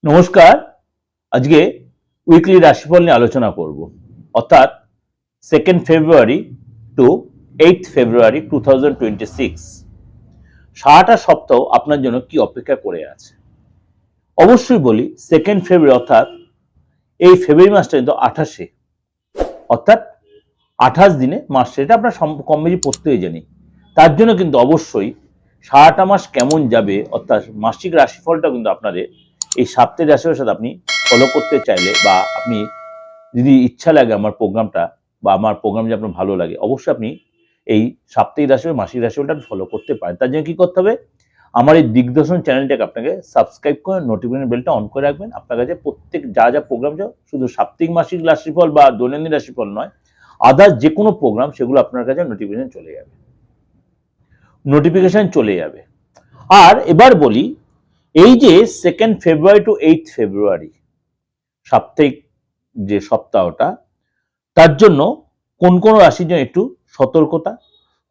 নমস্কার। আজকে উইকলি রাশিফল নিয়ে আলোচনা করব, অর্থাৎ 2nd ফেব্রুয়ারি টু 8th ফেব্রুয়ারি 2026 সারাটা সপ্তাহ আপনার জন্য কি অপেক্ষা করে আছে। অবশ্যই বলি 2nd ফেব্রুয়ারি অর্থাৎ এই ফেব্রুয়ারি মাসটা কিন্তু 28 অর্থাৎ 28 দিনে মাস, এটা আপনার কম বেশি প্রত্যেকেই জানি। তার জন্য কিন্তু অবশ্যই সারাটা মাস কেমন যাবে অর্থাৎ মাসিক রাশিফলটা কিন্তু আপনাদের এই সাপ্তাহিক রাশিফলের সাথে আপনি ফলো করতে চাইলে বা আপনি যদি ইচ্ছা লাগে আমার প্রোগ্রামটা বা আমার প্রোগ্রাম যদি আপনার ভালো লাগে, অবশ্যই আপনি এই সাপ্তাহিক রাশিফল মাসিক রাশিফলটা ফলো করতে পারেন। তার জন্য কি করতে হবে, আমার এই দিগদর্শন চ্যানেলটাকে আপনাকে সাবস্ক্রাইব করে নোটিফিকেশন বেলটা অন করে রাখবেন। আপনার কাছে প্রত্যেক যা প্রোগ্রাম শুধু সাপ্তাহিক মাসিক রাশিফল বা দৈনন্দিন রাশিফল নয়, আদার্স যে কোনো প্রোগ্রাম সেগুলো আপনার কাছে নোটিফিকেশন চলে যাবে। আর এবার বলি, এই যে 2nd ফেব্রুয়ারি টু 8th ফেব্রুয়ারি সাপ্তাহিক যে সপ্তাহটা, তার জন্য কোন কোন রাশির জন্য একটু সতর্কতা,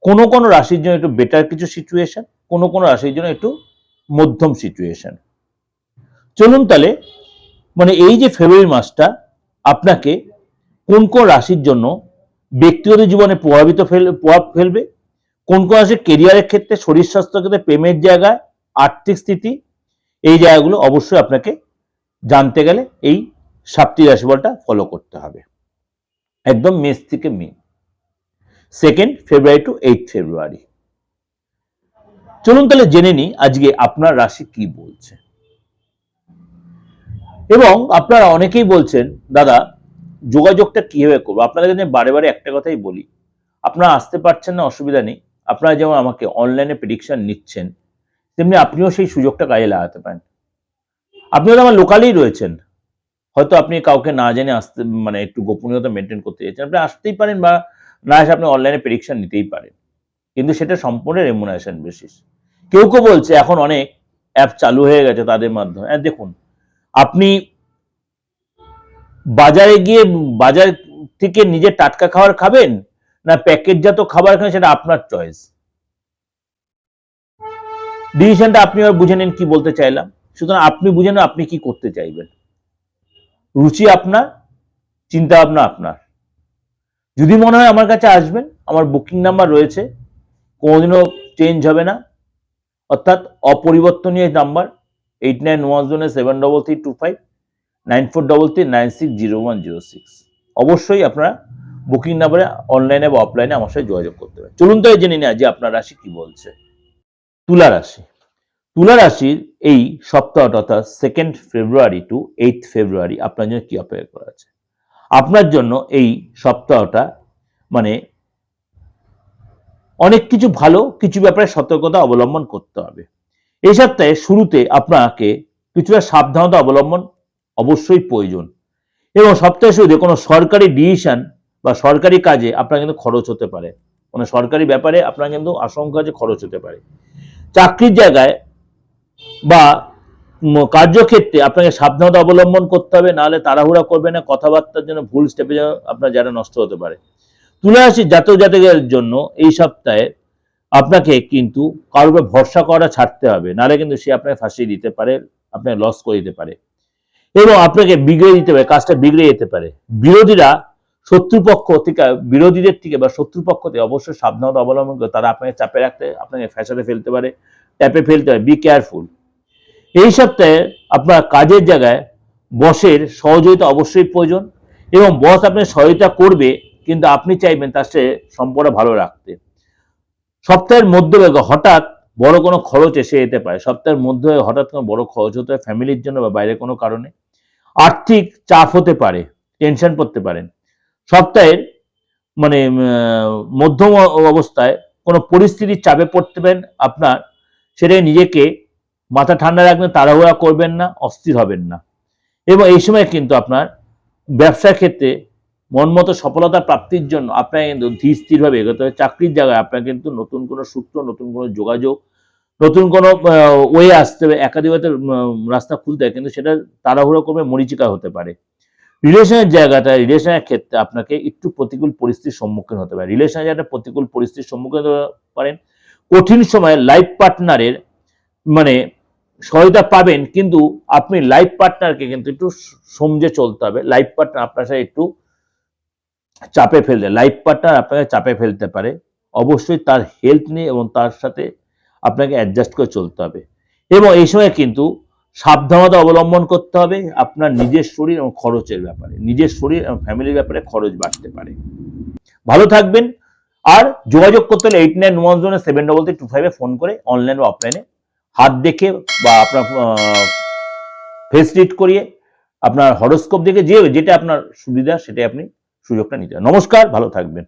কোন রাশির জন্য একটু বেটার কিছু সিচুয়েশন, কোন রাশির জন্য একটু মধ্যম সিচুয়েশন। চলুন তাহলে এই যে ফেব্রুয়ারি মাসটা আপনাকে কোন রাশির জন্য ব্যক্তিগত জীবনে প্রভাব ফেলবে, কোন রাশি কেরিয়ারের ক্ষেত্রে, শরীর স্বাস্থ্যের ক্ষেত্রে, প্রেমের জায়গায়, আর্থিক স্থিতি, এই জায়গাগুলো অবশ্যই আপনাকে জানতে গেলে এই সাপ্তাহিক রাশিফলটা ফলো করতে হবে। একদম মেষ থেকে মীন, 2nd ফেব্রুয়ারি টু 8th ফেব্রুয়ারি। চলুন তাহলে জেনে নিই আজকে আপনার রাশি কি বলছে। এবং আপনারা অনেকেই বলছেন, দাদা যোগাযোগটা কিভাবে করবো। আপনাদের কাছে বারে বারে একটা কথাই বলি, আপনারা আসতে পারছেন না, অসুবিধা নেই। আপনারা যেমন আমাকে অনলাইনে প্রেডিকশন নিচ্ছেন, তেমনি আপনিও সেই সুযোগটা কাজে লাগাতে পারেন। আপনি হয়তো আমার লোকালেই রয়েছেন, হয়তো আপনি কাউকে না জেনে আসতে একটু গোপনীয়তা মেনটেন করতে চাইছেন, আপনি আসতেই পারেন, বা না এসে আপনি অনলাইনে প্রেডিকশন নিতেই পারেন, কিন্তু সেটা সম্পূর্ণ রেমুনারেশন বেসিস। কেউ বলছে এখন অনেক অ্যাপ চালু হয়ে গেছে, তাদের মাধ্যমে দেখুন, আপনি বাজারে গিয়ে বাজার থেকে নিজে টাটকা খাবার খাবেন না প্যাকেটজাত খাবার খাবেন, সেটা আপনার চয়েস। ডিসিশনটা আপনি বুঝে নিন কি বলতে চাইলাম। সুতরাং আপনি বুঝে নেন আপনি কি করতে চাইবেন। রুচি আপনার, চিন্তা ভাবনা আপনার। যদি মনে হয় আমার কাছে আসবেন, আমার বুকিং নাম্বার রয়েছে, কোনোদিনও চেঞ্জ হবে না, অর্থাৎ অপরিবর্তনীয় নাম্বার 8910733259 9433960106। অবশ্যই আপনারা বুকিং নাম্বারে অনলাইনে বা অফলাইনে আমার সাথে যোগাযোগ করতে পারেন। চলুন তো জেনে নেওয়া যে আপনার রাশি কি বলছে। তুলা রাশি। তুলা রাশির এই সপ্তাহটা অর্থাৎ 2nd ফেব্রুয়ারি টু 8th ফেব্রুয়ারি আপনার জন্য কি অপেক্ষা করা আছে। আপনার জন্য এই সপ্তাহটা অনেক কিছু ভালো কিছু ব্যাপারে সতর্কতা অবলম্বন করতে হবে। এই সপ্তাহে শুরুতে আপনাকে কিছুটা সাবধানতা অবলম্বন অবশ্যই প্রয়োজন, এবং সপ্তাহের শুরুতে কোনো সরকারি ডিসিশন বা সরকারি কাজে আপনার কিন্তু খরচ হতে পারে, কোনো সরকারি ব্যাপারে আপনার কিন্তু আশঙ্কা আছে খরচ হতে পারে। চাকরির জায়গায় বা কার্যক্ষেত্রে আপনাকে সাবধানতা অবলম্বন করতে হবে, নাহলে তাড়াহুড়া করবে না, কথাবার্তার জন্য ভুল স্টেপে আপনার যারা নষ্ট হতে পারে। তুলা রাশির জাতকের জন্য এই সপ্তাহে আপনাকে কিন্তু কারোর উপর ভরসা করা ছাড়তে হবে, নাহলে কিন্তু সে আপনাকে ফাঁসিয়ে দিতে পারে, আপনাকে লস করে দিতে পারে এবং আপনাকে বিগড়ে দিতে পারে, কাজটা বিগড়ে যেতে পারে। বিরোধীদের থেকে বা শত্রুপক্ষ থেকে অবশ্যই সাবধানতা অবলম্বন করে, তারা আপনাকে চাপে রাখতে, আপনাকে ফ্যাসাদে ফেলতে পারে, ট্যাপে ফেলতে পারে। Be careful. এই সপ্তাহে আপনার কাজের জায়গায় বসের সহযোগিতা অবশ্যই প্রয়োজন, এবং বস আপনাকে সহযোগিতা করবে, কিন্তু আপনি চাইবেন তার সাথে সম্পর্ক ভালো রাখতে। সপ্তাহের মধ্যভাগে হঠাৎ বড় কোনো খরচ এসে যেতে পারে, সপ্তাহের মধ্যে হঠাৎ কোনো বড় খরচ হতে পারে ফ্যামিলির জন্য বা বাইরে কোনো কারণে। আর্থিক চাপ হতে পারে, টেনশন পড়তে পারেন। সপ্তাহের মধ্যম অবস্থায় কোনো পরিস্থিতির চাপে পড়তে পারেন আপনার, সেটাই নিজেকে মাথা ঠান্ডা রাখবেন, তাড়াহুড়া করবেন না, অস্থির হবেন না। এবং এই সময় কিন্তু আপনার ব্যবসার ক্ষেত্রে মনমতো সফলতা প্রাপ্তির জন্য আপনাকে কিন্তু ধীর স্থিরভাবে এগোতে হবে। চাকরির জায়গায় আপনার কিন্তু নতুন কোনো সূত্র, নতুন কোনো যোগাযোগ, নতুন কোনো ওয়ে আসতে হবে, একাধিপতি রাস্তা খুলতে হবে, কিন্তু সেটা তাড়াহুড়ো করবে, মরীচিকা হতে পারে। রিলেশনের ক্ষেত্রে আপনাকে একটু প্রতিকূল পরিস্থিতির সম্মুখীন হতে পারে, রিলেশনের জায়গাটা প্রতিকূল পরিস্থিতির সম্মুখীন হতে পারেন। কঠিন সময়ে লাইফ পার্টনারের সহায়তা পাবেন, কিন্তু আপনি লাইফ পার্টনারকে কিন্তু একটু সমঝে চলতে হবে। লাইফ পার্টনার আপনার সাথে একটু লাইফ পার্টনার আপনাকে চাপে ফেলতে পারে। অবশ্যই তার হেলথ নিয়ে এবং তার সাথে আপনাকে অ্যাডজাস্ট করে চলতে হবে। এবং এই সময় কিন্তু সাবধানতা অবলম্বন করতে হবে আপনার নিজের শরীর এবং খরচের ব্যাপারে। নিজের শরীর এবং ফ্যামিলির ব্যাপারে খরচ বাড়তে পারে। ভালো থাকবেন। আর যোগাযোগ করতে হলে 8910723325 ফোন করে অনলাইন বা অফলাইনে হাত দেখে বা আপনার ফেস রিড করিয়ে, আপনার হরোস্কোপ দেখে যেটা আপনার সুবিধা সেটাই আপনি সুযোগটা নিতে। নমস্কার, ভালো থাকবেন।